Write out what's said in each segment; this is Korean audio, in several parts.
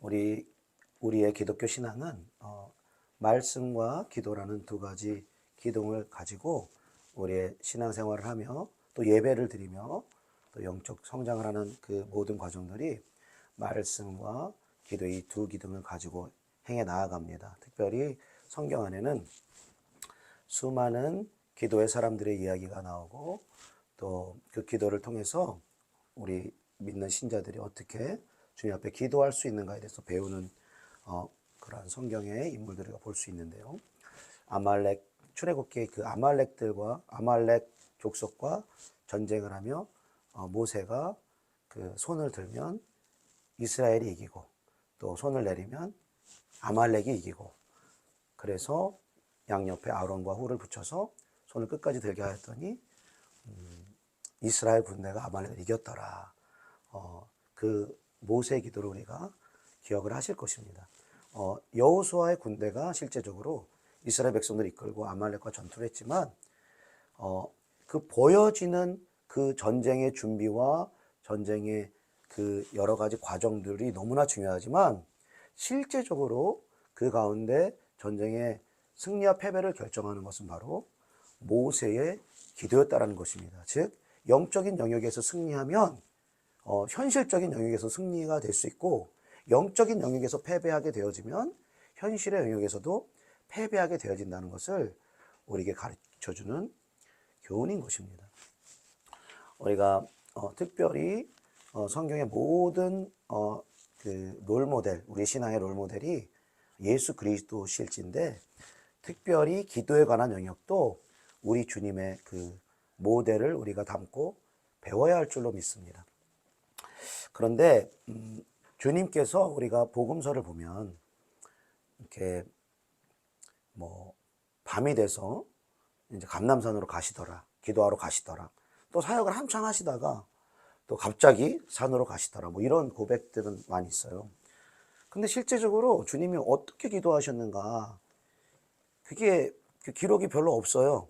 우리의 기독교 신앙은 말씀과 기도라는 두 가지 기둥을 가지고 우리의 신앙생활을 하며 또 예배를 드리며 또 영적 성장을 하는 그 모든 과정들이 말씀과 기도의 이 두 기둥을 가지고 행해 나아갑니다. 특별히 성경 안에는 수많은 기도의 사람들의 이야기가 나오고 또 그 기도를 통해서 우리 믿는 신자들이 어떻게 주님 앞에 기도할 수 있는가에 대해서 배우는 그러한 성경의 인물들을 볼 수 있는데요. 출애굽기의 그 아말렉 족속과 전쟁을 하며 모세가 그 손을 들면 이스라엘이 이기고 또 손을 내리면 아말렉이 이기고, 그래서 양옆에 아론과 훌을 붙여서 손을 끝까지 들게 하였더니 이스라엘 군대가 아말렉을 이겼더라. 그 모세의 기도를 우리가 기억을 하실 것입니다. 여호수아의 군대가 실제적으로 이스라엘 백성들을 이끌고 아말렉과 전투를 했지만 그 보여지는 그 전쟁의 준비와 전쟁의 그 여러 가지 과정들이 너무나 중요하지만 실제적으로 그 가운데 전쟁의 승리와 패배를 결정하는 것은 바로 모세의 기도였다라는 것입니다. 즉 영적인 영역에서 승리하면 현실적인 영역에서 승리가 될 수 있고, 영적인 영역에서 패배하게 되어지면 현실의 영역에서도 패배하게 되어진다는 것을 우리에게 가르쳐주는 교훈인 것입니다. 우리가 특별히 성경의 모든 그 롤모델, 우리 신앙의 롤모델이 예수 그리스도실진데, 특별히 기도에 관한 영역도 우리 주님의 그 모델을 우리가 담고 배워야 할 줄로 믿습니다. 그런데 주님께서 우리가 복음서를 보면 이렇게 밤이 돼서 이제 감람산으로 가시더라, 기도하러 가시더라, 또 사역을 한창 하시다가 또 갑자기 산으로 가시더라, 이런 고백들은 많이 있어요. 근데 실제적으로 주님이 어떻게 기도하셨는가, 그게 기록이 별로 없어요.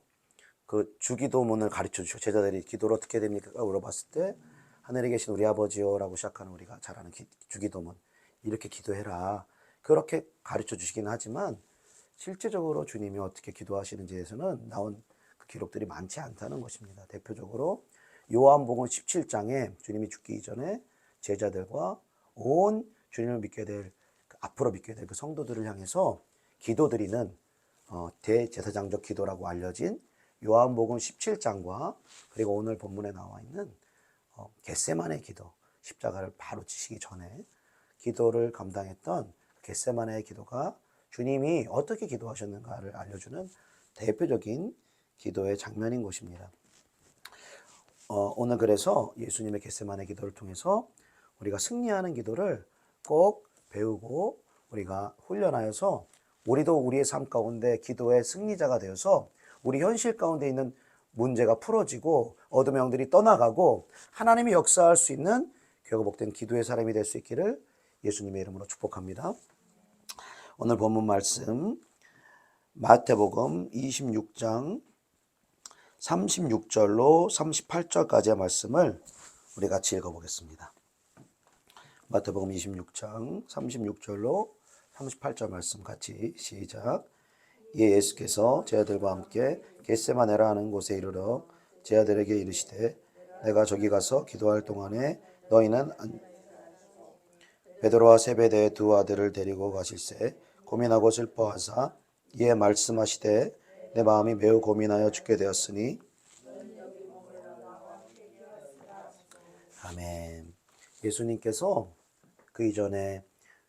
그 주기도문을 가르쳐 주시고, 제자들이 기도를 어떻게 됩니까? 물어봤을 때 하늘에 계신 우리 아버지요 라고 시작하는 우리가 잘 아는 주기도문, 이렇게 기도해라, 그렇게 가르쳐 주시긴 하지만 실제적으로 주님이 어떻게 기도하시는지에서는 나온 그 기록들이 많지 않다는 것입니다. 대표적으로 요한복음 17장에 주님이 죽기 이전에 제자들과 온 주님을 믿게 될 앞으로 믿게 될 그 성도들을 향해서 기도드리는 대제사장적 기도라고 알려진 요한복음 17장과 그리고 오늘 본문에 나와 있는 겟세마네 기도, 십자가를 바로 지시기 전에 기도를 감당했던 겟세마네의 기도가 주님이 어떻게 기도하셨는가를 알려주는 대표적인 기도의 장면인 것입니다. 오늘 그래서 예수님의 겟세마네 기도를 통해서 우리가 승리하는 기도를 꼭 배우고 우리가 훈련하여서 우리도 우리의 삶 가운데 기도의 승리자가 되어서 우리 현실 가운데 있는 문제가 풀어지고 어둠의 영들이 떠나가고 하나님이 역사할 수 있는 귀하고 복된 기도의 사람이 될 수 있기를 예수님의 이름으로 축복합니다. 오늘 본문 말씀 마태복음 26장 36절로 38절까지의 말씀을 우리 같이 읽어보겠습니다. 마태복음 26장 36절로 38절 말씀 같이 시작. 이에 예수께서 제자들과 함께 겟세마네라 하는 곳에 이르러 제자들에게 이르시되 내가 저기 가서 기도할 동안에 너희는 베드로와 세베대의 두 아들을 데리고 가실새 고민하고 슬퍼하사 이에 말씀하시되 내 마음이 매우 고민하여 죽게 되었으니. 아멘. 예수님께서 그 이전에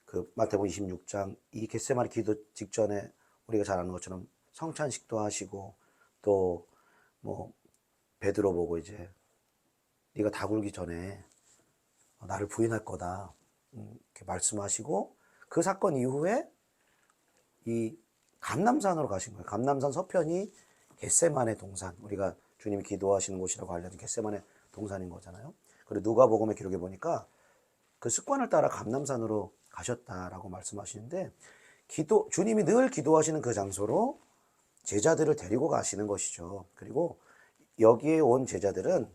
그 마태복음 26장 이 겟세마네 기도 직전에 우리가 잘 아는 것처럼 성찬식도 하시고 또 베드로 보고 이제 네가 다 굴기 전에 나를 부인할 거다 이렇게 말씀하시고, 그 사건 이후에 이 감람산으로 가신 거예요. 감람산 서편이 겟세마네 동산, 우리가 주님이 기도하시는 곳이라고 알려진 겟세마네 동산인 거잖아요. 그리고 누가복음의 기록에 보니까 그 습관을 따라 감람산으로 가셨다라고 말씀하시는데, 주님이 늘 기도하시는 그 장소로 제자들을 데리고 가시는 것이죠. 그리고 여기에 온 제자들은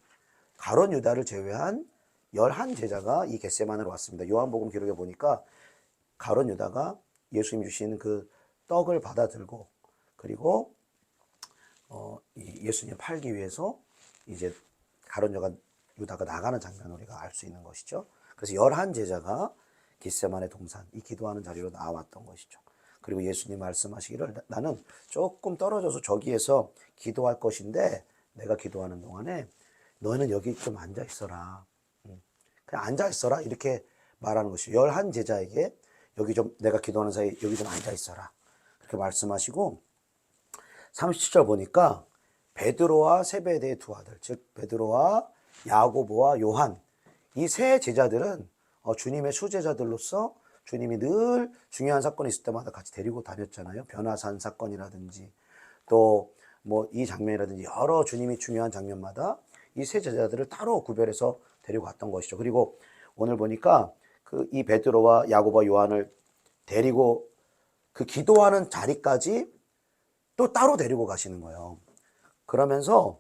가룟 유다를 제외한 11제자가 이 겟세마네로 왔습니다. 요한복음 기록에 보니까 가룟 유다가 예수님 주신 그 떡을 받아들고 그리고 예수님 팔기 위해서 이제 가룟 유다가 나가는 장면을 우리가 알 수 있는 것이죠. 그래서 11제자가 겟세마네 동산 이 기도하는 자리로 나왔던 것이죠. 그리고 예수님 말씀하시기를 나는 조금 떨어져서 저기에서 기도할 것인데 내가 기도하는 동안에 너는 여기 좀 앉아 있어라. 그냥 앉아 있어라 이렇게 말하는 것이죠. 11제자에게 여기 좀 내가 기도하는 사이 여기 좀 앉아 있어라. 그렇게 말씀하시고 37절 보니까 베드로와 세베대의 두 아들, 즉 베드로와 야고보와 요한 이 세 제자들은 주님의 수제자들로서 주님이 늘 중요한 사건이 있을 때마다 같이 데리고 다녔잖아요. 변화산 사건이라든지 또 뭐 이 장면이라든지 여러 주님이 중요한 장면마다 이 세 제자들을 따로 구별해서 데리고 갔던 것이죠. 그리고 오늘 보니까 이 베드로와 야고보와 요한을 데리고 그 기도하는 자리까지 또 따로 데리고 가시는 거예요. 그러면서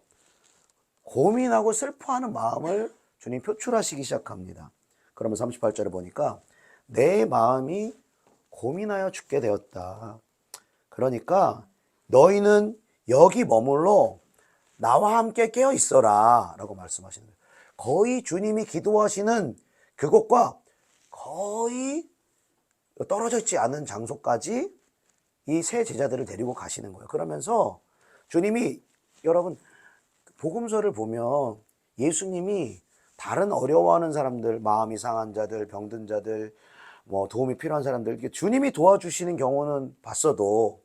고민하고 슬퍼하는 마음을 주님 표출하시기 시작합니다. 그러면 38절에 보니까 내 마음이 고민하여 죽게 되었다. 그러니까 너희는 여기 머물러 나와 함께 깨어 있어라 라고 말씀하시는 거예요. 거의 주님이 기도하시는 그곳과 거의 떨어져 있지 않은 장소까지 이 세 제자들을 데리고 가시는 거예요. 그러면서 주님이 여러분 복음서를 보면 예수님이 다른 어려워하는 사람들, 마음이 상한 자들, 병든 자들, 뭐 도움이 필요한 사람들 주님이 도와주시는 경우는 봤어도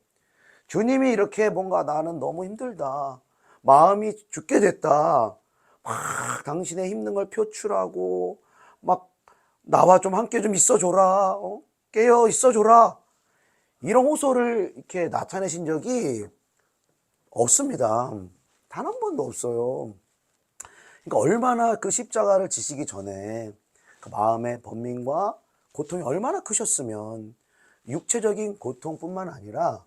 주님이 이렇게 뭔가 나는 너무 힘들다, 마음이 죽게 됐다, 막 당신의 힘든 걸 표출하고 막 나와 좀 함께 좀 있어줘라, 깨어 있어줘라 이런 호소를 이렇게 나타내신 적이 없습니다. 단 한 번도 없어요. 그러니까 얼마나 그 십자가를 지시기 전에 그 마음의 번민과 고통이 얼마나 크셨으면 육체적인 고통뿐만 아니라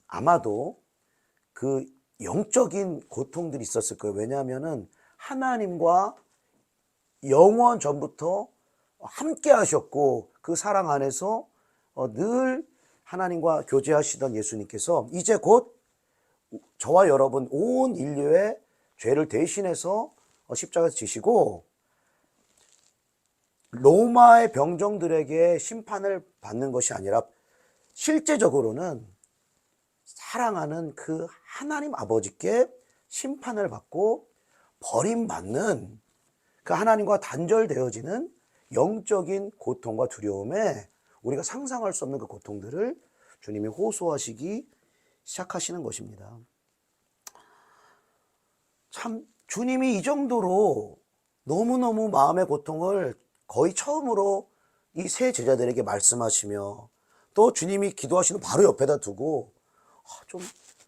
아마도 그 영적인 고통들이 있었을 거예요. 왜냐하면은 하나님과 영원 전부터 함께 하셨고 그 사랑 안에서 늘 하나님과 교제하시던 예수님께서 이제 곧 저와 여러분 온 인류의 죄를 대신해서 십자가에서 지시고 로마의 병정들에게 심판을 받는 것이 아니라 실제적으로는 사랑하는 그 하나님 아버지께 심판을 받고 버림받는 그 하나님과 단절되어지는 영적인 고통과 두려움에 우리가 상상할 수 없는 그 고통들을 주님이 호소하시기 시작하시는 것입니다. 참 주님이 이 정도로 너무너무 마음의 고통을 거의 처음으로 이 세 제자들에게 말씀하시며 또 주님이 기도하시는 바로 옆에다 두고 좀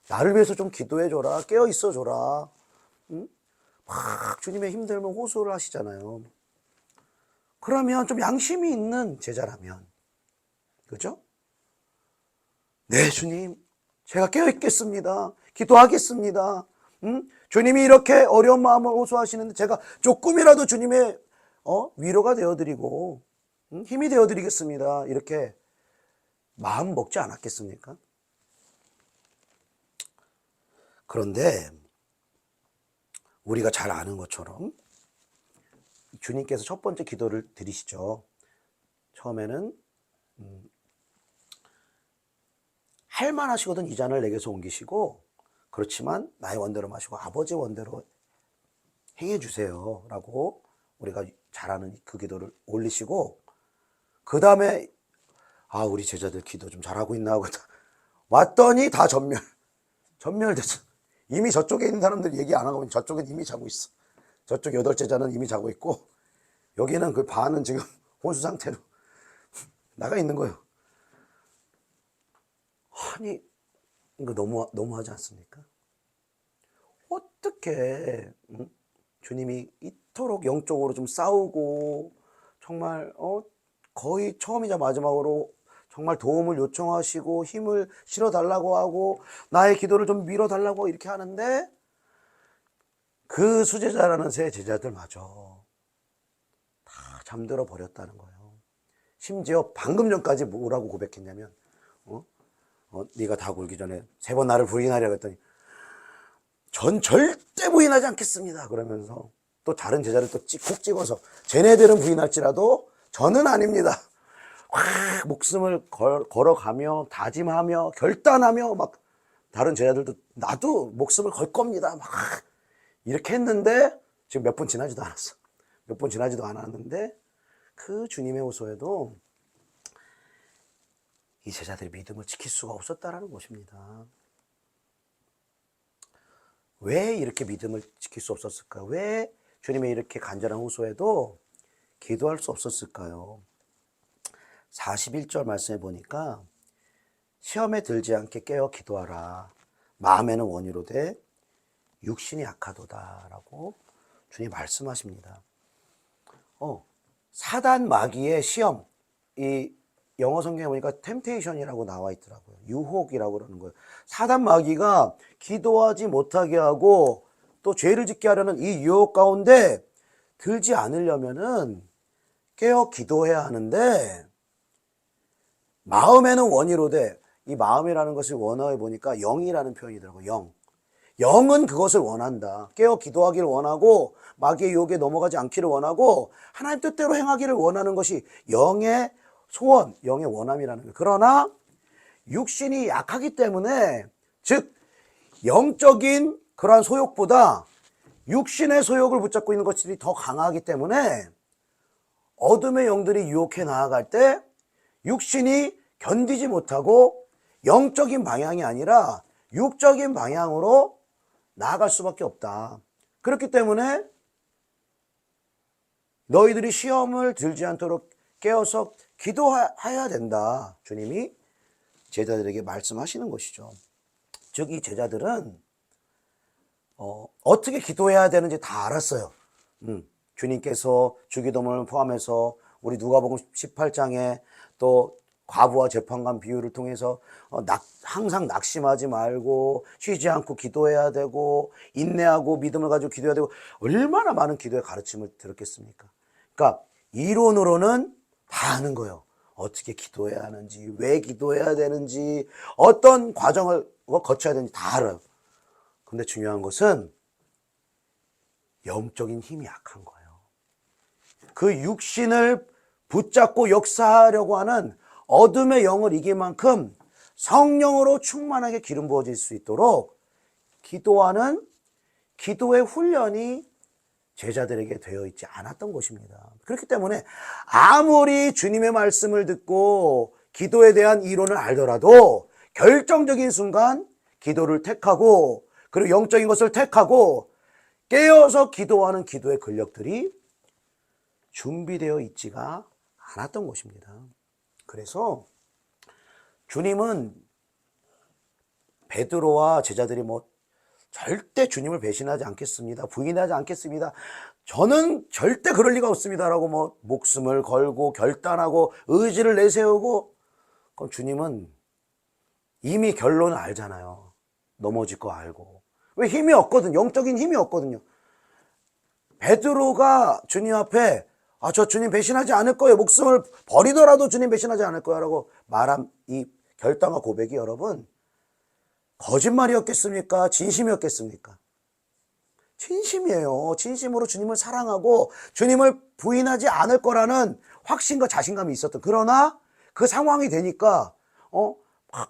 나를 위해서 좀 기도해줘라, 깨어 있어줘라, 응? 막 주님의 힘들면 호소를 하시잖아요. 그러면 좀 양심이 있는 제자라면, 그죠? 네, 주님, 제가 깨어있겠습니다. 기도하겠습니다. 주님이 이렇게 어려운 마음을 호소하시는데 제가 조금이라도 주님의 위로가 되어드리고 힘이 되어드리겠습니다. 이렇게 마음 먹지 않았겠습니까? 그런데 우리가 잘 아는 것처럼 주님께서 첫 번째 기도를 드리시죠. 처음에는 할만하시거든 이 잔을 내게서 옮기시고, 그렇지만 나의 원대로 마시고 아버지의 원대로 행해 주세요 라고 우리가 잘 아는 그 기도를 올리시고, 그 다음에 우리 제자들 기도 좀 잘하고 있나 하고 왔더니 다 전멸됐어. 이미 저쪽에 있는 사람들 얘기 안 하고 저쪽엔 이미 자고 있어. 저쪽 8제자는 이미 자고 있고 여기는 그 반은 지금 혼수 상태로 나가 있는 거예요. 아니 이거 너무하지 않습니까? 어떻게 주님이 이토록 영적으로 좀 싸우고 정말 거의 처음이자 마지막으로 정말 도움을 요청하시고 힘을 실어달라고 하고 나의 기도를 좀 밀어달라고 이렇게 하는데 그 수제자라는 세 제자들마저 다 잠들어 버렸다는 거예요. 심지어 방금 전까지 뭐라고 고백했냐면 네가 다 굴기 전에 3번 나를 부인하려고 했더니 전 절대 부인하지 않겠습니다. 그러면서 또 다른 제자를 또 콕 찍어서 쟤네들은 부인할지라도 저는 아닙니다. 확 목숨을 걸어가며 다짐하며 결단하며 막 다른 제자들도 나도 목숨을 걸 겁니다. 막 이렇게 했는데 지금 몇 분 지나지도 않았어. 몇 분 지나지도 않았는데 그 주님의 호소에도 이 제자들이 믿음을 지킬 수가 없었다라는 것입니다. 왜 이렇게 믿음을 지킬 수 없었을까요? 왜 주님의 이렇게 간절한 호소에도 기도할 수 없었을까요? 41절 말씀해 보니까 시험에 들지 않게 깨어 기도하라. 마음에는 원이로되 육신이 약하도다라고 주님 말씀하십니다. 사단 마귀의 시험, 이 영어 성경에 보니까 템테이션이라고 나와 있더라고요. 유혹이라고 그러는 거예요. 사단 마귀가 기도하지 못하게 하고 또 죄를 짓게 하려는 이 유혹 가운데 들지 않으려면은 깨어 기도해야 하는데 마음에는 원이로되, 이 마음이라는 것을 원어에 보니까 영이라는 표현이더라고요. 영은 그것을 원한다. 깨어 기도하기를 원하고 마귀의 유혹에 넘어가지 않기를 원하고 하나님 뜻대로 행하기를 원하는 것이 영의 소원, 영의 원함이라는 거예요. 그러나 육신이 약하기 때문에, 즉 영적인 그러한 소욕보다 육신의 소욕을 붙잡고 있는 것들이 더 강하기 때문에 어둠의 영들이 유혹해 나아갈 때 육신이 견디지 못하고 영적인 방향이 아니라 육적인 방향으로 나아갈 수밖에 없다. 그렇기 때문에 너희들이 시험을 들지 않도록 깨어서 기도해야 된다. 주님이 제자들에게 말씀하시는 것이죠. 즉 이 제자들은 어떻게 기도해야 되는지 다 알았어요. 주님께서 주기도문을 포함해서 우리 누가복음 18장에 또 과부와 재판관 비유를 통해서 항상 낙심하지 말고 쉬지 않고 기도해야 되고 인내하고 믿음을 가지고 기도해야 되고, 얼마나 많은 기도의 가르침을 들었겠습니까? 그러니까 이론으로는 다 아는 거예요. 어떻게 기도해야 하는지, 왜 기도해야 되는지, 어떤 과정을 거쳐야 되는지 다 알아요. 근데 중요한 것은 영적인 힘이 약한 거예요. 그 육신을 붙잡고 역사하려고 하는 어둠의 영을 이길 만큼 성령으로 충만하게 기름 부어질 수 있도록 기도하는 기도의 훈련이 제자들에게 되어 있지 않았던 것입니다. 그렇기 때문에 아무리 주님의 말씀을 듣고 기도에 대한 이론을 알더라도 결정적인 순간 기도를 택하고 그리고 영적인 것을 택하고 깨어서 기도하는 기도의 근력들이 준비되어 있지가 않았던 것입니다. 그래서 주님은 베드로와 제자들이 절대 주님을 배신하지 않겠습니다, 부인하지 않겠습니다, 저는 절대 그럴 리가 없습니다 라고 목숨을 걸고 결단하고 의지를 내세우고, 그럼 주님은 이미 결론을 알잖아요. 넘어질 거 알고. 왜? 힘이 없거든. 영적인 힘이 없거든요. 베드로가 주님 앞에 저 주님 배신하지 않을 거예요, 목숨을 버리더라도 주님 배신하지 않을 거야 라고 말한 이 결단과 고백이, 여러분, 거짓말이었겠습니까? 진심이었겠습니까? 진심이에요. 진심으로 주님을 사랑하고 주님을 부인하지 않을 거라는 확신과 자신감이 있었던, 그러나 그 상황이 되니까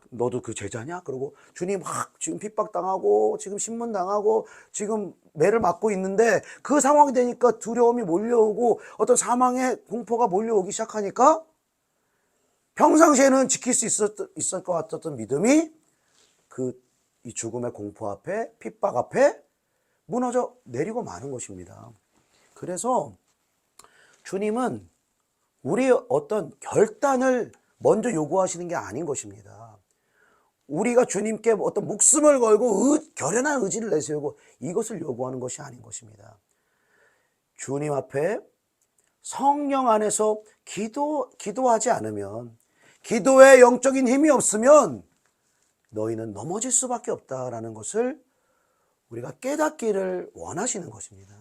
너도 그 제자냐? 그러고 주님 지금 핍박당하고 지금 신문당하고 지금 매를 맞고 있는데, 그 상황이 되니까 두려움이 몰려오고 어떤 사망의 공포가 몰려오기 시작하니까 평상시에는 지킬 수 있을 것 같았던 믿음이 이 죽음의 공포 앞에, 핍박 앞에 무너져 내리고 마는 것입니다. 그래서 주님은 우리의 어떤 결단을 먼저 요구하시는 게 아닌 것입니다. 우리가 주님께 어떤 목숨을 걸고 결연한 의지를 내세우고 이것을 요구하는 것이 아닌 것입니다. 주님 앞에 성령 안에서 기도하지 않으면, 기도에 영적인 힘이 없으면 너희는 넘어질 수밖에 없다라는 것을 우리가 깨닫기를 원하시는 것입니다.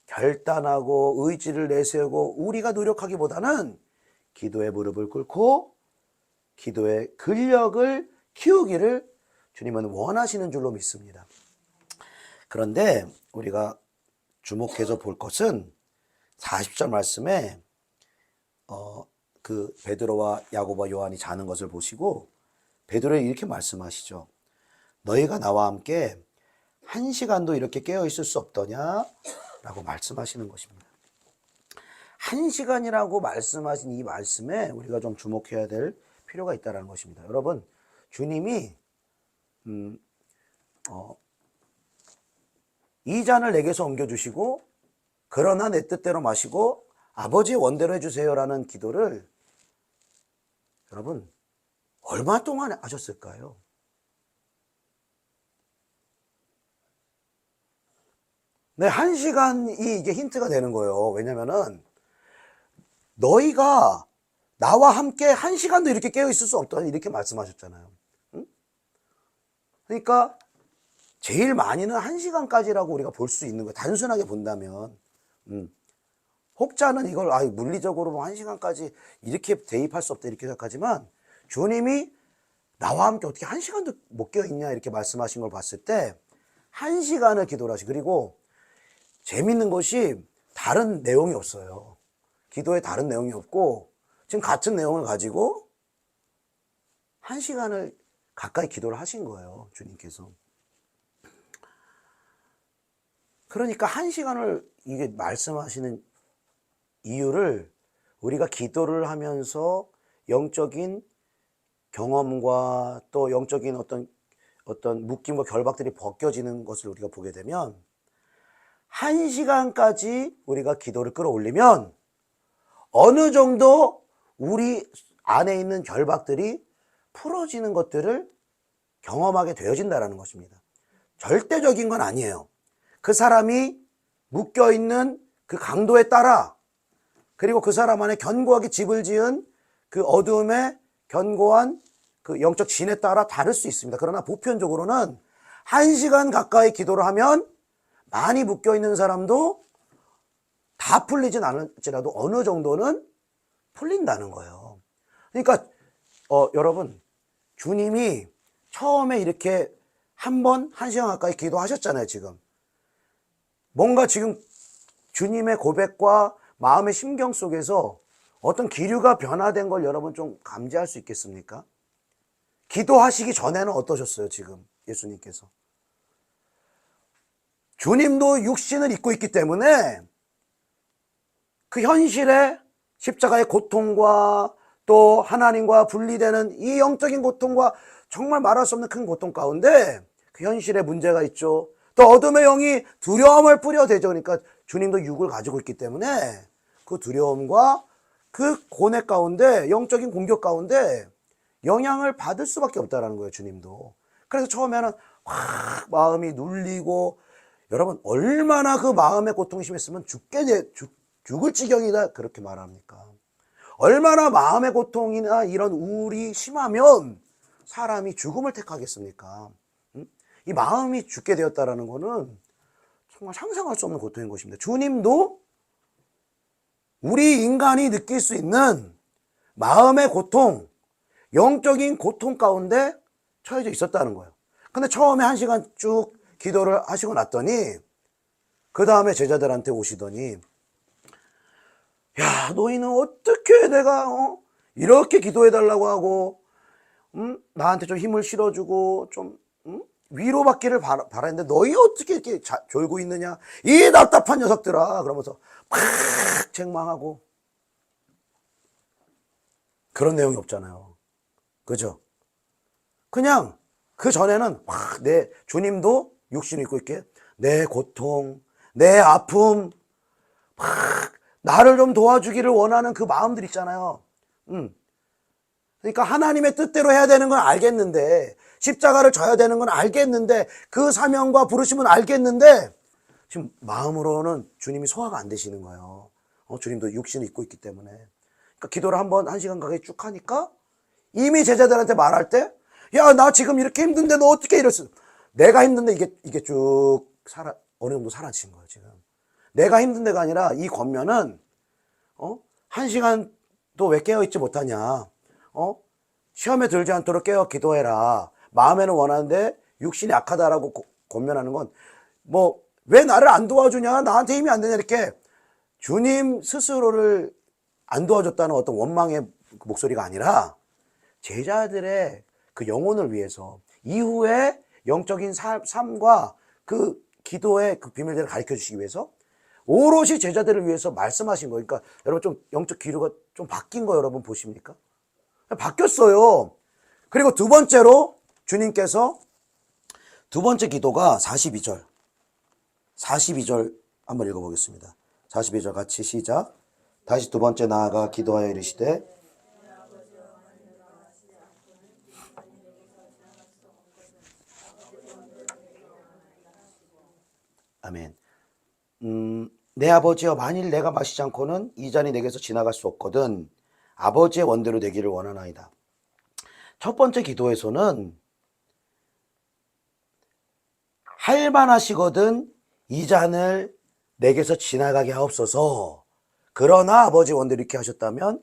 결단하고 의지를 내세우고 우리가 노력하기보다는 기도의 무릎을 꿇고 기도의 근력을 키우기를 주님은 원하시는 줄로 믿습니다. 그런데 우리가 주목해서 볼 것은 40절 말씀에 그 베드로와 야고보와 요한이 자는 것을 보시고 베드로에 이렇게 말씀하시죠. 너희가 나와 함께 1시간도 이렇게 깨어 있을 수 없더냐? 라고 말씀하시는 것입니다. 1시간이라고 말씀하신 이 말씀에 우리가 좀 주목해야 될 필요가 있다는 것입니다. 여러분, 주님이 이 잔을 내게서 옮겨주시고 그러나 내 뜻대로 마시고 아버지의 원대로 해주세요라는 기도를 여러분 얼마 동안 하셨을까요? 네, 1시간이 이게 힌트가 되는 거예요. 왜냐면은 너희가 나와 함께 1시간도 이렇게 깨어 있을 수 없다 이렇게 말씀하셨잖아요. 응? 그러니까 제일 많이는 1시간까지라고 우리가 볼 수 있는 거예요. 단순하게 본다면. 혹자는 이걸 물리적으로 뭐 1시간까지 이렇게 대입할 수 없다 이렇게 생각하지만 주님이 나와 함께 어떻게 1시간도 못 깨어 있냐 이렇게 말씀하신 걸 봤을 때 1시간을 기도를 하시고 그리고 재밌는 것이 다른 내용이 없어요. 기도에 다른 내용이 없고 지금 같은 내용을 가지고 1시간을 가까이 기도를 하신 거예요. 주님께서. 그러니까 1시간을 이게 말씀하시는 이유를 우리가 기도를 하면서 영적인 경험과 또 영적인 어떤 묶임과 결박들이 벗겨지는 것을 우리가 보게 되면 1시간까지 우리가 기도를 끌어올리면 어느 정도 우리 안에 있는 결박들이 풀어지는 것들을 경험하게 되어진다는 것입니다. 절대적인 건 아니에요. 그 사람이 묶여있는 그 강도에 따라 그리고 그 사람 안에 견고하게 집을 지은 그 어두움에 견고한 그 영적 진에 따라 다를 수 있습니다. 그러나 보편적으로는 1시간 가까이 기도를 하면 많이 묶여있는 사람도 다 풀리진 않을지라도 어느 정도는 풀린다는 거예요. 그러니까 여러분 주님이 처음에 이렇게 한 번 1시간 가까이 기도하셨잖아요. 지금 뭔가 지금 주님의 고백과 마음의 심경 속에서 어떤 기류가 변화된 걸 여러분 좀 감지할 수 있겠습니까? 기도하시기 전에는 어떠셨어요? 지금 예수님께서 주님도 육신을 입고 있기 때문에 그 현실의 십자가의 고통과 또 하나님과 분리되는 이 영적인 고통과 정말 말할 수 없는 큰 고통 가운데 그 현실에 문제가 있죠. 또 어둠의 영이 두려움을 뿌려대죠. 그러니까 주님도 육을 가지고 있기 때문에 그 두려움과 그 고뇌 가운데 영적인 공격 가운데 영향을 받을 수밖에 없다는 거예요. 주님도. 그래서 처음에는 확 마음이 눌리고 여러분 얼마나 그 마음의 고통이 심했으면 죽을 지경이다 그렇게 말합니까? 얼마나 마음의 고통이나 이런 우울이 심하면 사람이 죽음을 택하겠습니까? 이 마음이 죽게 되었다라는 것은 정말 상상할 수 없는 고통인 것입니다. 주님도 우리 인간이 느낄 수 있는 마음의 고통, 영적인 고통 가운데 처해져 있었다는 거예요. 근데 처음에 1시간 쭉 기도를 하시고 났더니 그 다음에 제자들한테 오시더니 야 너희는 어떻게 내가 이렇게 기도해달라고 하고 나한테 좀 힘을 실어주고 좀 위로받기를 바라는데 너희 어떻게 이렇게 졸고 있느냐 이 답답한 녀석들아 그러면서 팍 책망하고 그런 내용이 없잖아요. 그죠? 그냥 그 전에는 내 주님도 육신을 입고 있게 내 고통 내 아픔 막 나를 좀 도와주기를 원하는 그 마음들 있잖아요. 그러니까 하나님의 뜻대로 해야 되는 건 알겠는데 십자가를 져야 되는 건 알겠는데 그 사명과 부르심은 알겠는데 지금 마음으로는 주님이 소화가 안 되시는 거예요. 주님도 육신을 입고 있기 때문에. 그러니까 기도를 한번 1시간 가까이 쭉 하니까 이미 제자들한테 말할 때 야 나 지금 이렇게 힘든데 너 어떻게 이랬어. 내가 힘든데 이게 쭉 어느 정도 사라진 거예요. 지금 내가 힘든 데가 아니라 이 권면은 1시간도 왜 깨어있지 못하냐. 시험에 들지 않도록 깨어 기도해라. 마음에는 원하는데 육신이 약하다라고 권면하는 건 뭐 왜 나를 안 도와주냐, 나한테 힘이 안 되냐, 이렇게 주님 스스로를 안 도와줬다는 어떤 원망의 목소리가 아니라 제자들의 그 영혼을 위해서 이후에 영적인 삶과 그 기도의 그 비밀들을 가르쳐 주시기 위해서 오롯이 제자들을 위해서 말씀하신 거예요. 그러니까 여러분 좀 영적 기류가 좀 바뀐 거 여러분 보십니까? 바뀌었어요. 그리고 두 번째로 주님께서 두 번째 기도가 42절 한번 읽어보겠습니다. 42절 같이 시작. 다시 두 번째 나아가 기도하여 이르시되 아멘. 내 아버지여, 만일 내가 마시지 않고는 이 잔이 내게서 지나갈 수 없거든 아버지의 원대로 되기를 원하나이다. 첫 번째 기도에서는 할만하시거든 이 잔을 내게서 지나가게 하옵소서. 그러나 아버지 원대로 이렇게 하셨다면,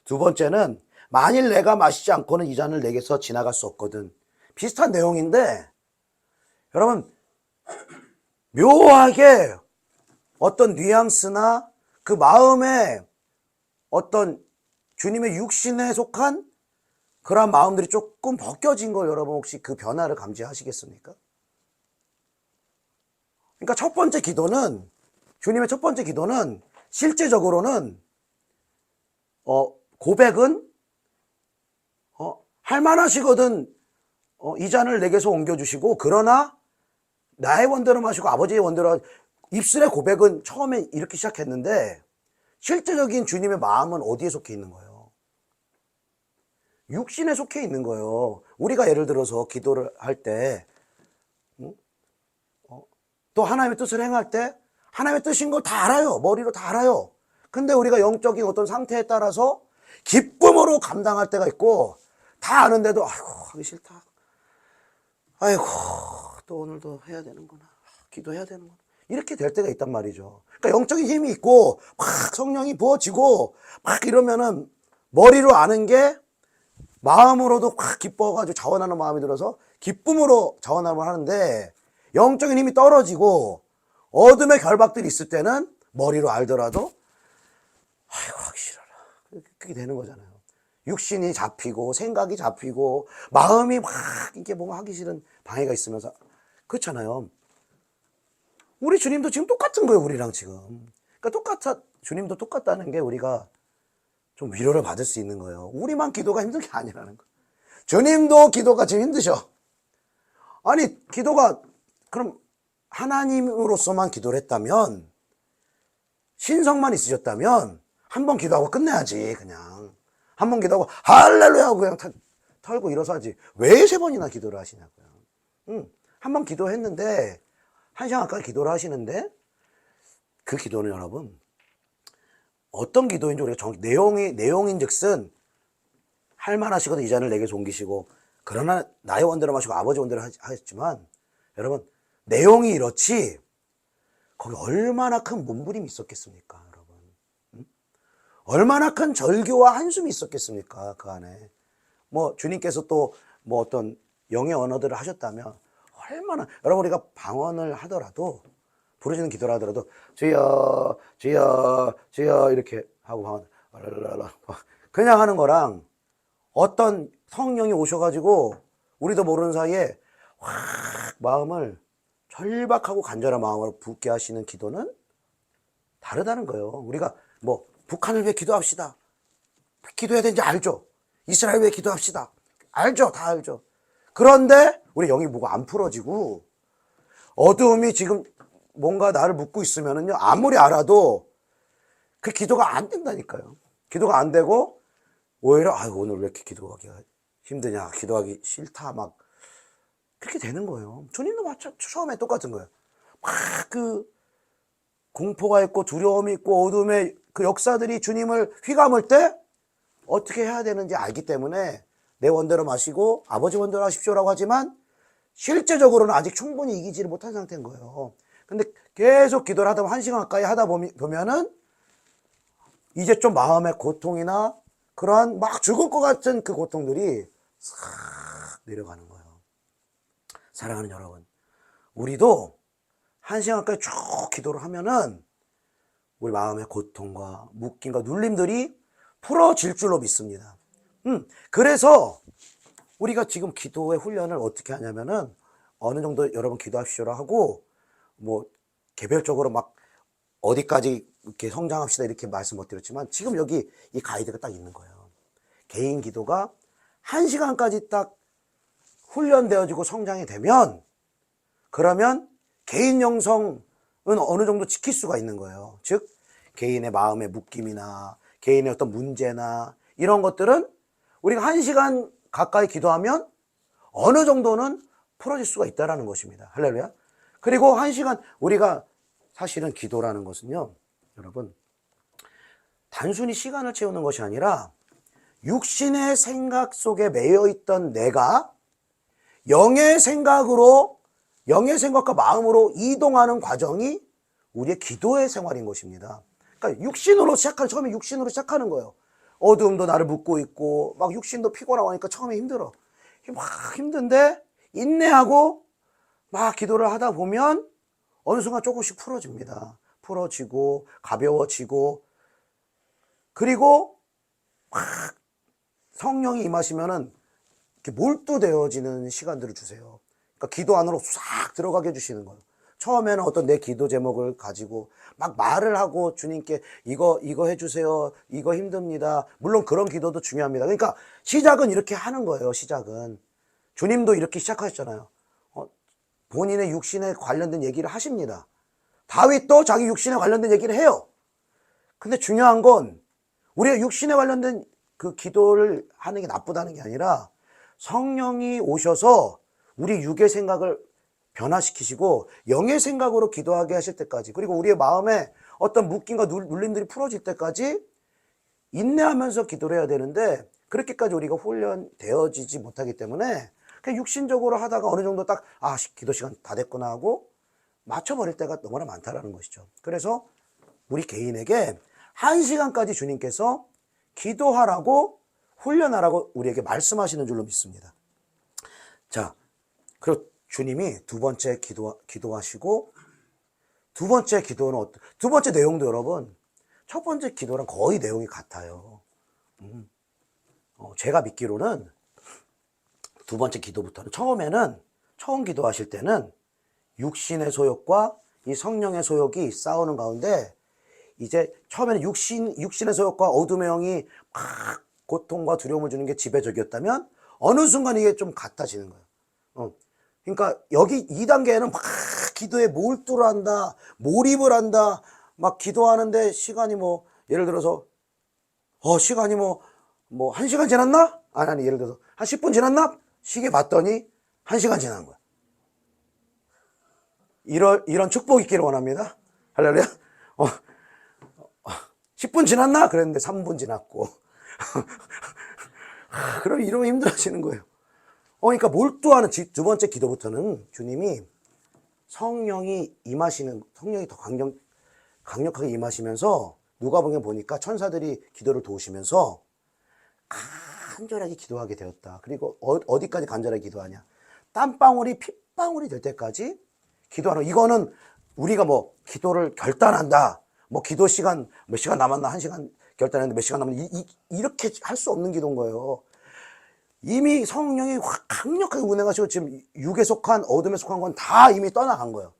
두 번째는 만일 내가 마시지 않고는 이 잔을 내게서 지나갈 수 없거든. 비슷한 내용인데 여러분 묘하게 어떤 뉘앙스나 그 마음에 어떤 주님의 육신에 속한 그런 마음들이 조금 벗겨진 걸 여러분 혹시 그 변화를 감지하시겠습니까? 그러니까 첫 번째 기도는, 주님의 첫 번째 기도는 실제적으로는 고백은 할만하시거든 이 잔을 내게서 옮겨주시고, 그러나 나의 원대로 마시고 아버지의 원대로, 입술의 고백은 처음에 이렇게 시작했는데 실제적인 주님의 마음은 어디에 속해 있는 거예요? 육신에 속해 있는 거예요. 우리가 예를 들어서 기도를 할 때 또 하나님의 뜻을 행할 때 하나님의 뜻인 걸 다 알아요. 머리로 다 알아요. 근데 우리가 영적인 어떤 상태에 따라서 기쁨으로 감당할 때가 있고, 다 아는데도 아이고 하기 싫다, 아이고 또 오늘도 해야 되는구나, 기도해야 되는구나, 이렇게 될 때가 있단 말이죠. 그러니까 영적인 힘이 있고 막 성령이 부어지고 막 이러면은 머리로 아는 게 마음으로도 확 기뻐가지고 자원하는 마음이 들어서 기쁨으로 자원함을 하는데, 영적인 힘이 떨어지고 어둠의 결박들이 있을 때는 머리로 알더라도 아이고 하기 싫어라, 그렇게 되는 거잖아요. 육신이 잡히고 생각이 잡히고 마음이 막 이렇게 뭔가 하기 싫은 방해가 있으면서, 그렇잖아요. 우리 주님도 지금 똑같은 거예요. 우리랑 지금. 그러니까 주님도 똑같다는 게 우리가 좀 위로를 받을 수 있는 거예요. 우리만 기도가 힘든 게 아니라는 거. 주님도 기도가 지금 힘드셔. 아니 기도가 그럼 하나님으로서만 기도를 했다면, 신성만 있으셨다면 한 번 기도하고 끝내야지. 그냥 한 번 기도하고 할렐루야 하고 그냥 털고 일어서야지. 왜 3번이나 기도를 하시냐고요. 한 번 기도했는데 1시간 가까이 기도를 하시는데, 그 기도는 여러분 어떤 기도인지 우리가 내용인즉슨 할만하시거든 이 잔을 내게서 옮기시고, 그러나 나의 원대로 마시고 아버지 원대로 하셨지만, 여러분 내용이 이렇지 거기 얼마나 큰 몸부림이 있었겠습니까, 여러분? 얼마나 큰 절규와 한숨이 있었겠습니까, 그 안에. 뭐 주님께서 또 뭐 어떤 영의 언어들을 하셨다면 얼마나, 여러분 우리가 방언을 하더라도, 부르짖는 기도를 하더라도 주여 주여 주여 이렇게 하고 방언 그냥 하는 거랑, 어떤 성령이 오셔가지고 우리도 모르는 사이에 확 마음을 절박하고 간절한 마음으로 붓게 하시는 기도는 다르다는 거예요. 우리가 뭐 북한을 위해 기도합시다, 기도해야 되는지 알죠. 이스라엘 위해 기도합시다, 알죠. 다 알죠. 그런데 우리 영이 뭐가 안 풀어지고 어두움이 지금 뭔가 나를 묶고 있으면은요, 아무리 알아도 그 기도가 안 된다니까요. 기도가 안 되고 오히려 아이고 오늘 왜 이렇게 기도하기가 힘드냐, 기도하기 싫다, 막 그렇게 되는 거예요. 주님도 처음에 똑같은 거예요. 막 그 공포가 있고 두려움이 있고 어둠의 그 역사들이 주님을 휘감을 때 어떻게 해야 되는지 알기 때문에 내 원대로 마시고 아버지 원대로 하십시오라고 하지만 실제적으로는 아직 충분히 이기지를 못한 상태인 거예요. 근데 계속 기도를 하다 보면 1시간 가까이 하다 보면은 이제 좀 마음의 고통이나 그러한 막 죽을 것 같은 그 고통들이 싹 내려가는 거예요. 사랑하는 여러분, 우리도 1시간 가까이 쭉 기도를 하면은 우리 마음의 고통과 묶임과 눌림들이 풀어질 줄로 믿습니다. 그래서 우리가 지금 기도의 훈련을 어떻게 하냐면은 어느 정도 여러분 기도합시오라 하고 뭐 개별적으로 막 어디까지 이렇게 성장합시다 이렇게 말씀 못 드렸지만 지금 여기 이 가이드가 딱 있는 거예요. 개인 기도가 1시간까지 딱 훈련되어지고 성장이 되면 그러면 개인 영성은 어느 정도 지킬 수가 있는 거예요. 즉 개인의 마음의 묶임이나 개인의 어떤 문제나 이런 것들은 우리가 1시간 가까이 기도하면 어느 정도는 풀어질 수가 있다는 것입니다. 할렐루야. 그리고 1시간 우리가 사실은 기도라는 것은요, 여러분, 단순히 시간을 채우는 것이 아니라 육신의 생각 속에 매여 있던 내가 영의 생각과 마음으로 이동하는 과정이 우리의 기도의 생활인 것입니다. 그러니까 처음에 육신으로 시작하는 거예요. 어두움도 나를 묶고 있고 막 육신도 피곤하고 하니까 처음에 힘들어. 막 힘든데 인내하고 막 기도를 하다 보면 어느 순간 조금씩 풀어집니다. 풀어지고 가벼워지고 그리고 막 성령이 임하시면은 이렇게 몰두되어지는 시간들을 주세요. 그러니까 기도 안으로 싹 들어가게 해주시는 거예요. 처음에는 어떤 내 기도 제목을 가지고 막 말을 하고 주님께 이거 해주세요. 이거 힘듭니다. 물론 그런 기도도 중요합니다. 그러니까 시작은 이렇게 하는 거예요. 시작은. 주님도 이렇게 시작하셨잖아요. 본인의 육신에 관련된 얘기를 하십니다. 다윗도 자기 육신에 관련된 얘기를 해요. 근데 중요한 건 우리가 육신에 관련된 그 기도를 하는 게 나쁘다는 게 아니라 성령이 오셔서 우리 육의 생각을 변화시키시고 영의 생각으로 기도하게 하실 때까지, 그리고 우리의 마음에 어떤 묶임과 눌림들이 풀어질 때까지 인내하면서 기도를 해야 되는데 그렇게까지 우리가 훈련되어지지 못하기 때문에 그냥 육신적으로 하다가 어느 정도 딱 기도 시간 다 됐구나 하고 맞춰버릴 때가 너무나 많다라는 것이죠. 그래서 우리 개인에게 1시간까지 주님께서 기도하라고 훈련하라고 우리에게 말씀하시는 줄로 믿습니다. 자, 그리고 주님이 두 번째 기도하시고 두 번째 기도는 두 번째 내용도 여러분 첫 번째 기도랑 거의 내용이 같아요. 제가 믿기로는 두 번째 기도부터는 처음 기도하실 때는 육신의 소욕과 이 성령의 소욕이 싸우는 가운데 이제 처음에는 육신의 소욕과 어둠의 영이 막 고통과 두려움을 주는 게 지배적이었다면 어느 순간 이게 좀 같아지는 거예요. 그러니까 여기 2단계에는 막 기도에 몰두를 한다, 몰입을 한다, 막 기도하는데 시간이 뭐 예를 들어서 시간이 뭐 1시간 지났나? 아니 예를 들어서 한 10분 지났나? 시계 봤더니 1시간 지난 거야. 이런 축복 있기를 원합니다. 할렐루야. 10분 지났나? 그랬는데 3분 지났고. 그럼 이러면 힘들어지는 거예요. 그러니까 몰두하는 두 번째 기도부터는 주님이 성령이 더 강력하게 임하시면서 누가복음에 보니까 천사들이 기도를 도우시면서 간절하게 기도하게 되었다. 그리고 어디까지 간절하게 기도하냐? 땀방울이 핏방울이 될 때까지 기도하는, 이거는 우리가 뭐 기도를 결단한다, 뭐 기도 시간 몇 시간 남았나, 1시간 결단했는데 몇 시간 남았나, 이렇게 할 수 없는 기도인 거예요. 이미 성령이 확 강력하게 운행하시고 지금 육에 속한 어둠에 속한 건 다 이미 떠나간 거예요.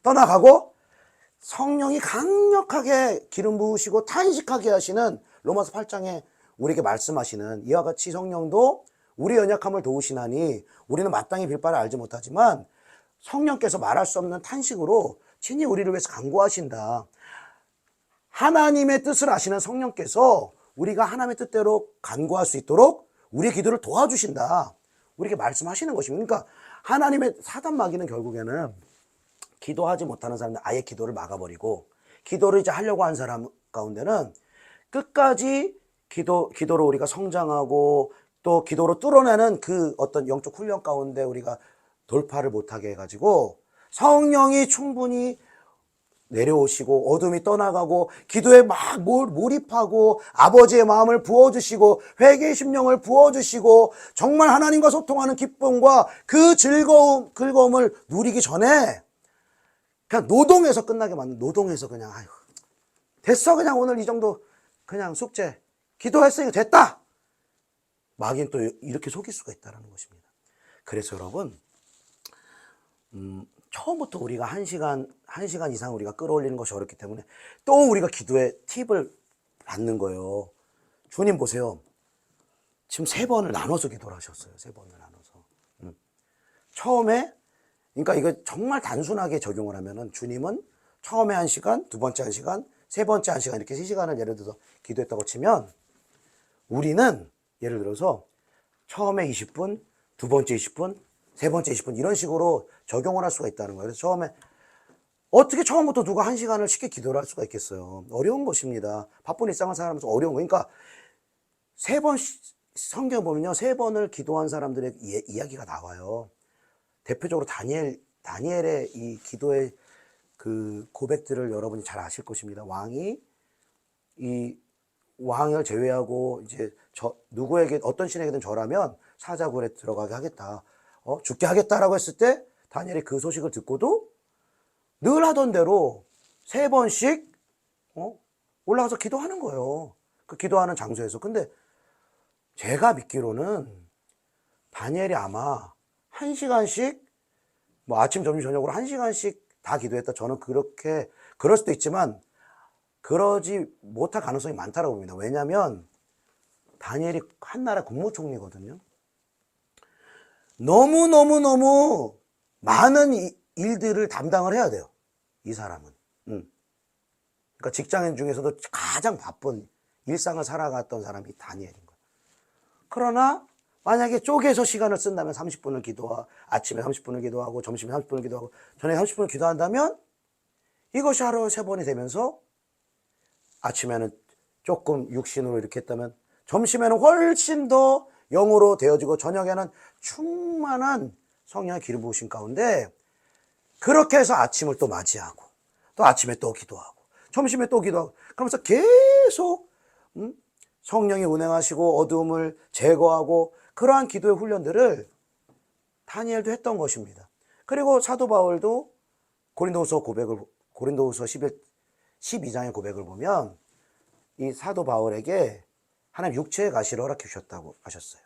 떠나가고 성령이 강력하게 기름 부으시고 탄식하게 하시는 로마서 8장에 우리에게 말씀하시는 이와 같이 성령도 우리의 연약함을 도우시나니 우리는 마땅히 빌 바를 알지 못하지만 성령께서 말할 수 없는 탄식으로 친히 우리를 위해서 간구하신다. 하나님의 뜻을 아시는 성령께서 우리가 하나님의 뜻대로 간구할 수 있도록 우리의 기도를 도와주신다. 우리에게 말씀하시는 것입니다. 그러니까 하나님의 사단 마귀는 결국에는 기도하지 못하는 사람들 아예 기도를 막아버리고 기도를 이제 하려고 한 사람 가운데는 끝까지 기도로 우리가 성장하고 또 기도로 뚫어내는 그 어떤 영적 훈련 가운데 우리가 돌파를 못하게 해가지고 성령이 충분히 내려오시고 어둠이 떠나가고 기도에 막 몰입하고 아버지의 마음을 부어주시고 회개의 심령을 부어주시고 정말 하나님과 소통하는 기쁨과 그 즐거움을 누리기 전에 그냥 노동에서 끝나게 만든, 노동에서 그냥 아이고 됐어, 그냥 오늘 이 정도 그냥 숙제 기도했으니까 됐다, 마귀는 또 이렇게 속일 수가 있다는 것입니다. 그래서 여러분 처음부터 우리가 1시간 이상 우리가 끌어올리는 것이 어렵기 때문에 또 우리가 기도의 팁을 받는 거예요. 주님 보세요. 지금 3번을 나눠서 기도를 하셨어요. 3번을 나눠서. 처음에, 그러니까 이거 정말 단순하게 적용을 하면은 주님은 처음에 1시간, 두 번째 1시간, 세 번째 1시간 이렇게 3시간을 예를 들어서 기도했다고 치면 우리는 예를 들어서 처음에 20분, 두 번째 20분, 세 번째 20분 이런 식으로 적용을 할 수가 있다는 거예요. 그래서 처음에 어떻게 처음부터 누가 1시간을 쉽게 기도를 할 수가 있겠어요. 어려운 것입니다. 바쁜 일상을 살아가면서 어려운 거. 그러니까 3번 성경 보면요, 3번을 기도한 사람들의 이야기가 나와요. 대표적으로 다니엘의 이 기도의 그 고백들을 여러분이 잘 아실 것입니다. 왕이 이 왕을 제외하고 이제 누구에게 어떤 신에게든 절하면 사자굴에 들어가게 하겠다. 죽게 하겠다라고 했을 때 다니엘이 그 소식을 듣고도 늘 하던 대로 3번씩 올라가서 기도하는 거예요. 그 기도하는 장소에서. 근데 제가 믿기로는 다니엘이 아마 1시간씩 뭐 아침, 점심, 저녁으로 1시간씩 다 기도했다. 저는 그럴 수도 있지만 그러지 못할 가능성이 많다고 봅니다. 왜냐하면 다니엘이 한 나라 국무총리거든요. 너무 많은 일들을 담당을 해야 돼요. 이 사람은. 그러니까 직장인 중에서도 가장 바쁜 일상을 살아갔던 사람이 다니엘인 거예요. 그러나 만약에 쪼개서 시간을 쓴다면 30분을 아침에 30분을 기도하고 점심에 30분을 기도하고 저녁에 30분을 기도한다면 이것이 하루에 3번이 되면서 아침에는 조금 육신으로 이렇게 했다면 점심에는 훨씬 더 영으로 되어지고 저녁에는 충만한 성령의 기름 부으신 가운데 그렇게 해서 아침을 또 맞이하고 또 아침에 또 기도하고 점심에 또 기도하고 그러면서 계속 성령이 운행하시고 어두움을 제거하고 그러한 기도의 훈련들을 다니엘도 했던 것입니다. 그리고 사도 바울도 고린도후서 12장의 고백을 보면 이 사도 바울에게 하나님 육체의 가시를 허락해 주셨다고 하셨어요.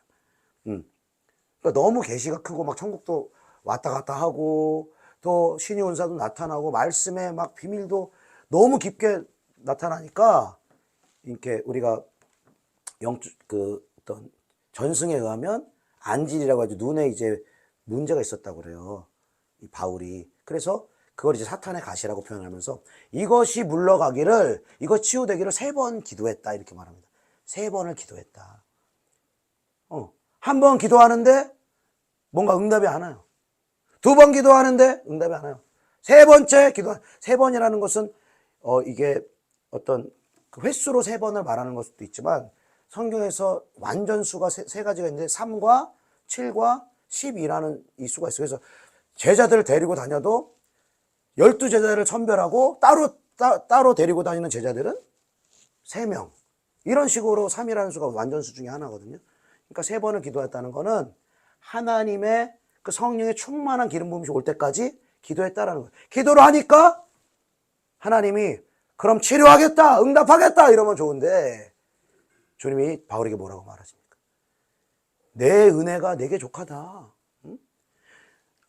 그러니까 너무 계시가 크고 막 천국도 왔다 갔다 하고 또 신의 은사도 나타나고 말씀의 막 비밀도 너무 깊게 나타나니까 이렇게 우리가 어떤 전승에 의하면 안질이라고 하죠. 눈에 이제 문제가 있었다고 그래요. 이 바울이. 그래서 그걸 이제 사탄의 가시라고 표현하면서 이것이 물러가기를, 이것 치유되기를 3번 기도했다 이렇게 말합니다. 3번을 기도했다. 한 번 기도하는데 뭔가 응답이 안 와요. 2번 기도하는데 응답이 안 와요. 3번째 기도, 3번이라는 것은 이게 어떤 그 횟수로 3번을 말하는 것도 있지만 성경에서 완전수가 세 가지가 있는데 3과 7과 12라는 이 수가 있어요. 그래서 제자들을 데리고 다녀도 12제자를 선별하고 따로 데리고 다니는 제자들은 3명. 이런 식으로 3이라는 수가 완전수 중에 하나거든요. 그러니까 3번을 기도했다는 거는 하나님의 그 성령의 충만한 기름 부음이 올 때까지 기도했다라는 거예요. 기도를 하니까 하나님이 그럼 치료하겠다, 응답하겠다 이러면 좋은데 주님이 바울에게 뭐라고 말하십니까? 내 은혜가 내게 족하다. 응?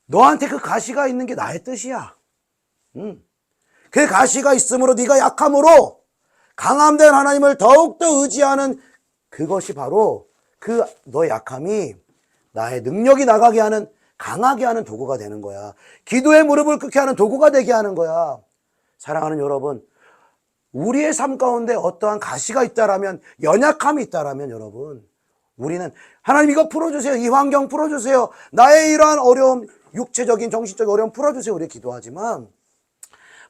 너한테 그 가시가 있는 게 나의 뜻이야. 응? 그 가시가 있으므로 네가 약함으로 강함된 하나님을 더욱더 의지하는 그것이 바로 그 너의 약함이 나의 능력이 나가게 하는, 강하게 하는 도구가 되는 거야. 기도의 무릎을 꿇게 하는 도구가 되게 하는 거야. 사랑하는 여러분, 우리의 삶 가운데 어떠한 가시가 있다라면, 연약함이 있다라면 여러분, 우리는 하나님 이거 풀어주세요. 이 환경 풀어주세요. 나의 이러한 어려움, 육체적인 정신적인 어려움 풀어주세요. 우리 기도하지만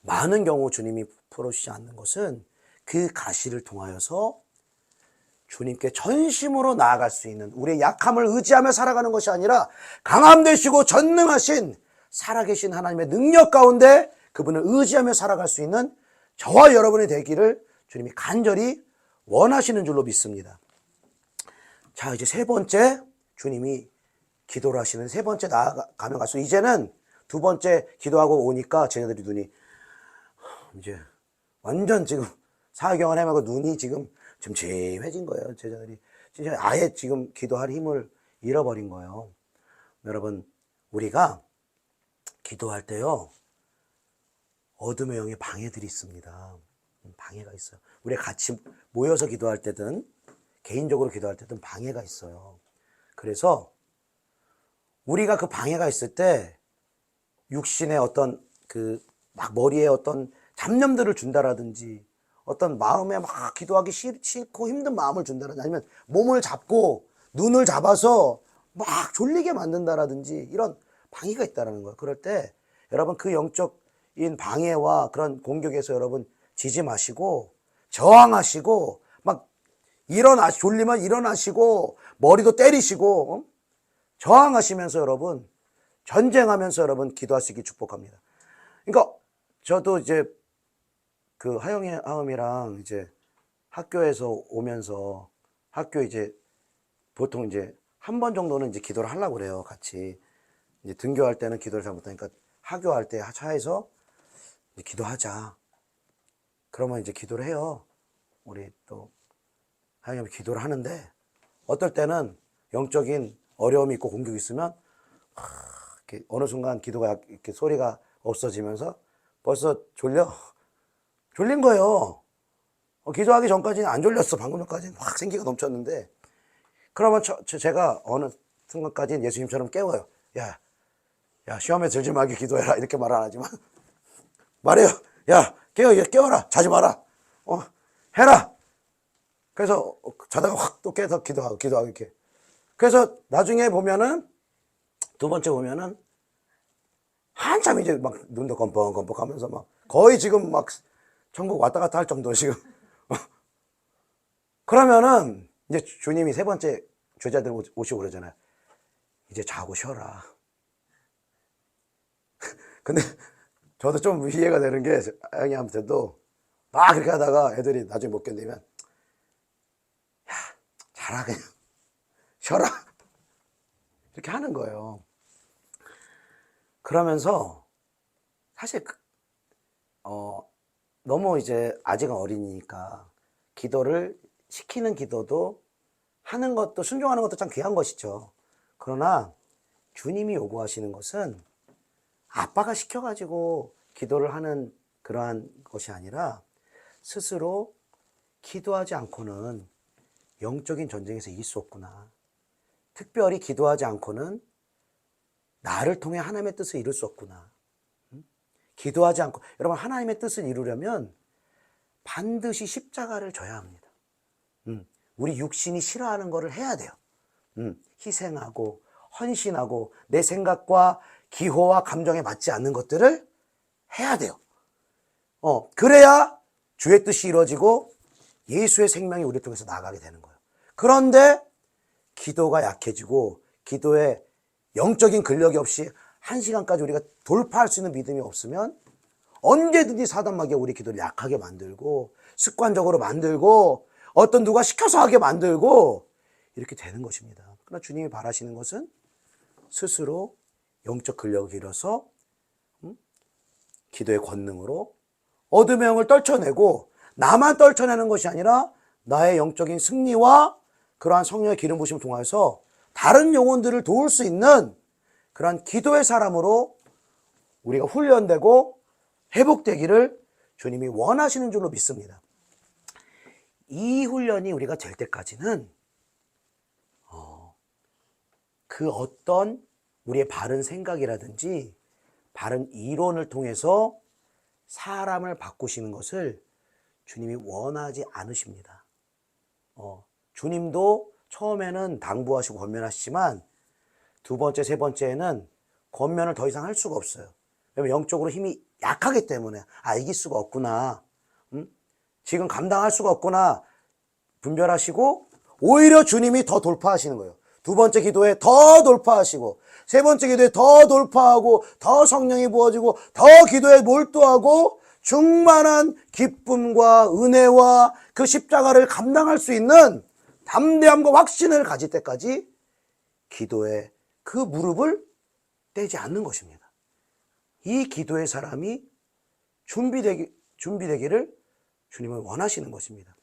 많은 경우 주님이 풀어주지 않는 것은 그 가시를 통하여서 주님께 전심으로 나아갈 수 있는, 우리의 약함을 의지하며 살아가는 것이 아니라 강함 되시고 전능하신 살아계신 하나님의 능력 가운데 그분을 의지하며 살아갈 수 있는 저와 여러분이 되기를 주님이 간절히 원하시는 줄로 믿습니다. 자, 이제 세 번째, 주님이 기도를 하시는 세 번째 나아가면 갈수록 이제는 두 번째 기도하고 오니까 제자들이 눈이 이제 완전 지금 사경을 헤매고 눈이 지금 침침해진 거예요. 제자들이 진짜 아예 지금 기도할 힘을 잃어버린 거예요. 여러분, 우리가 기도할 때요, 어둠의 영의 방해들이 있습니다. 방해가 있어요. 우리가 같이 모여서 기도할 때든 개인적으로 기도할 때든 방해가 있어요. 그래서 우리가 그 방해가 있을 때 육신의 어떤 막 머리에 어떤 잡념들을 준다라든지 어떤 마음에 막 기도하기 싫고 힘든 마음을 준다라든지 아니면 몸을 잡고 눈을 잡아서 막 졸리게 만든다라든지 이런 방해가 있다는 거예요. 그럴 때 여러분 그 영적인 방해와 그런 공격에서 여러분 지지 마시고 저항하시고 막 졸리면 일어나시고 머리도 때리시고 저항하시면서 여러분 전쟁하면서 여러분 기도할 수 있게 축복합니다. 그러니까 저도 이제 그 하영이랑 이제 학교에서 오면서 학교 이제 보통 이제 한 번 정도는 이제 기도를 하려고 그래요. 같이 이제 등교할 때는 기도를 잘 못하니까 하교할 때 차에서 이제 기도하자. 그러면 이제 기도를 해요. 우리 또 하영이 기도를 하는데 어떨 때는 영적인 어려움이 있고 공격이 있으면 이렇게 어느 순간 기도가 이렇게 소리가 없어지면서 벌써 졸린 거예요. 기도하기 전까지는 안 졸렸어. 방금 전까지는 확 생기가 넘쳤는데 그러면 제가 어느 순간까지는 예수님처럼 깨워요. 야, 시험에 들지 말게 기도해라. 이렇게 말 안 하지만 말해요. 야, 깨워라. 자지 마라. 해라. 그래서 자다가 확 또 깨서 기도하고 이렇게. 그래서 나중에 보면은 두 번째 보면은 한참 이제 막 눈도 껌뻑껌뻑 하면서 막 거의 지금 막 천국 왔다 갔다 할 정도 지금. 그러면은 이제 주님이 세 번째 제자들 오시고 그러잖아요. 이제 자고 쉬어라. 근데 저도 좀 이해가 되는 게 형님한테도 막 그렇게 하다가 애들이 나중에 못 견디면 야, 자라 그냥 쉬어라. 이렇게 하는 거예요. 그러면서 사실 너무 이제 아직은 어리니까 기도를 시키는 기도도 하는 것도 순종하는 것도 참 귀한 것이죠. 그러나 주님이 요구하시는 것은 아빠가 시켜가지고 기도를 하는 그러한 것이 아니라 스스로 기도하지 않고는 영적인 전쟁에서 이길 수 없구나. 특별히 기도하지 않고는 나를 통해 하나님의 뜻을 이룰 수 없구나. 기도하지 않고 여러분 하나님의 뜻을 이루려면 반드시 십자가를 져야 합니다. 우리 육신이 싫어하는 것을 해야 돼요. 희생하고 헌신하고 내 생각과 기호와 감정에 맞지 않는 것들을 해야 돼요. 그래야 주의 뜻이 이루어지고 예수의 생명이 우리 통해서 나가게 되는 거예요. 그런데 기도가 약해지고 기도에 영적인 근력이 없이 한 시간까지 우리가 돌파할 수 있는 믿음이 없으면 언제든지 사단마귀가 우리 기도를 약하게 만들고 습관적으로 만들고 어떤 누가 시켜서 하게 만들고 이렇게 되는 것입니다. 그러나 주님이 바라시는 것은 스스로 영적 근력을 기울여서 기도의 권능으로 어둠의 영을 떨쳐내고 나만 떨쳐내는 것이 아니라 나의 영적인 승리와 그러한 성령의 기름 부심을 통해서 다른 영혼들을 도울 수 있는 그러한 기도의 사람으로 우리가 훈련되고 회복되기를 주님이 원하시는 줄로 믿습니다. 이 훈련이 우리가 될 때까지는 그 어떤 우리의 바른 생각이라든지 바른 이론을 통해서 사람을 바꾸시는 것을 주님이 원하지 않으십니다. 주님도 처음에는 당부하시고 권면하시지만 두 번째, 세 번째에는 권면을 더 이상 할 수가 없어요. 왜냐하면 영적으로 힘이 약하기 때문에 이길 수가 없구나. 지금 감당할 수가 없구나. 분별하시고 오히려 주님이 더 돌파하시는 거예요. 두 번째 기도에 더 돌파하시고 세 번째 기도에 더 돌파하고 더 성령이 부어지고 더 기도에 몰두하고 충만한 기쁨과 은혜와 그 십자가를 감당할 수 있는 담대함과 확신을 가질 때까지 기도에 그 무릎을 떼지 않는 것입니다. 이 기도의 사람이 준비되기를 주님은 원하시는 것입니다.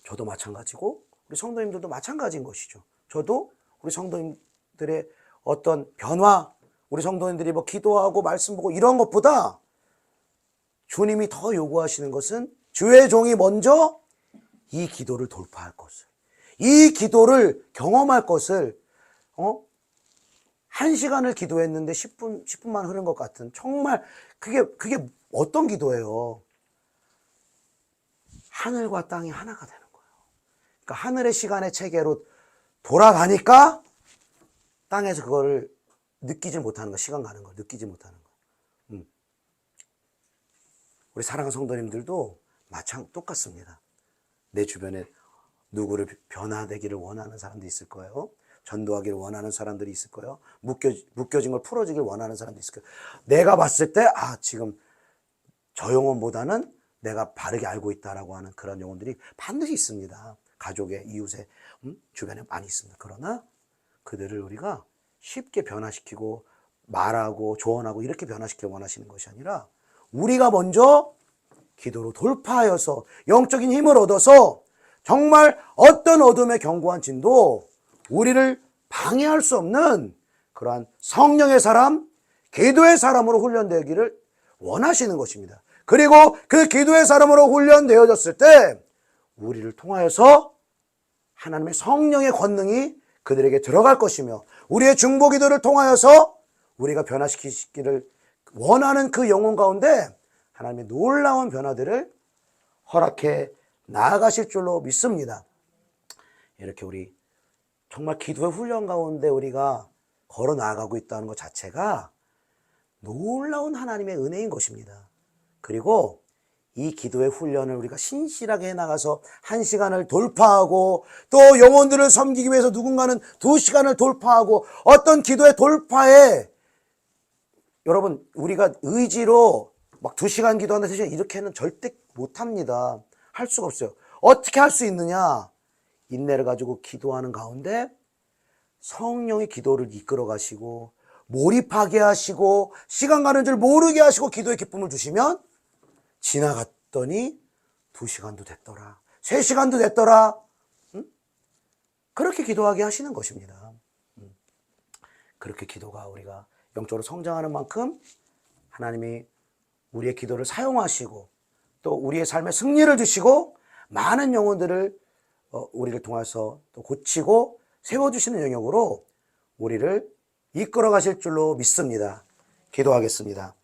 저도 마찬가지고 우리 성도님들도 마찬가지인 것이죠. 저도 우리 성도님들의 어떤 변화, 우리 성도님들이 뭐 기도하고 말씀 보고 이런 것보다 주님이 더 요구하시는 것은 주의 종이 먼저 이 기도를 돌파할 것을, 이 기도를 경험할 것을, 1시간을 기도했는데 10분만 흐른 것 같은, 정말 그게 어떤 기도예요? 하늘과 땅이 하나가 되는 거예요. 그러니까 하늘의 시간의 체계로 돌아가니까 땅에서 그걸 느끼지 못하는 거, 시간 가는 걸 느끼지 못하는 거. 우리 사랑하는 성도님들도 똑같습니다. 내 주변에 누구를 변화되기를 원하는 사람도 있을 거예요. 전도하기를 원하는 사람들이 있을 거예요. 묶여진 걸 풀어지길 원하는 사람도 있을 거예요. 내가 봤을 때 지금 저 영혼보다는 내가 바르게 알고 있다라고 하는 그런 영혼들이 반드시 있습니다. 가족의, 이웃의 주변에 많이 있습니다. 그러나 그들을 우리가 쉽게 변화시키고 말하고 조언하고 이렇게 변화시키길 원하시는 것이 아니라 우리가 먼저 기도로 돌파하여서 영적인 힘을 얻어서 정말 어떤 어둠의 견고한 진도 우리를 방해할 수 없는 그러한 성령의 사람, 기도의 사람으로 훈련되기를 원하시는 것입니다. 그리고 그 기도의 사람으로 훈련되어졌을 때 우리를 통하여서 하나님의 성령의 권능이 그들에게 들어갈 것이며 우리의 중보 기도를 통하여서 우리가 변화시키기를 원하는 그 영혼 가운데 하나님의 놀라운 변화들을 허락해 나아가실 줄로 믿습니다. 이렇게 우리 정말 기도의 훈련 가운데 우리가 걸어 나아가고 있다는 것 자체가 놀라운 하나님의 은혜인 것입니다. 그리고 이 기도의 훈련을 우리가 신실하게 해나가서 1시간을 돌파하고 또 영혼들을 섬기기 위해서 누군가는 2시간을 돌파하고 어떤 기도의 돌파에 여러분 우리가 의지로 막 2시간 기도하는데 3시간 이렇게는 절대 못합니다. 할 수가 없어요. 어떻게 할 수 있느냐? 인내를 가지고 기도하는 가운데 성령의 기도를 이끌어 가시고 몰입하게 하시고 시간 가는 줄 모르게 하시고 기도의 기쁨을 주시면 지나갔더니 2시간도 됐더라. 3시간도 됐더라. 그렇게 기도하게 하시는 것입니다. 그렇게 기도가 우리가 영적으로 성장하는 만큼 하나님이 우리의 기도를 사용하시고 또 우리의 삶에 승리를 주시고 많은 영혼들을 우리를 통해서 또 고치고 세워주시는 영역으로 우리를 이끌어 가실 줄로 믿습니다. 기도하겠습니다.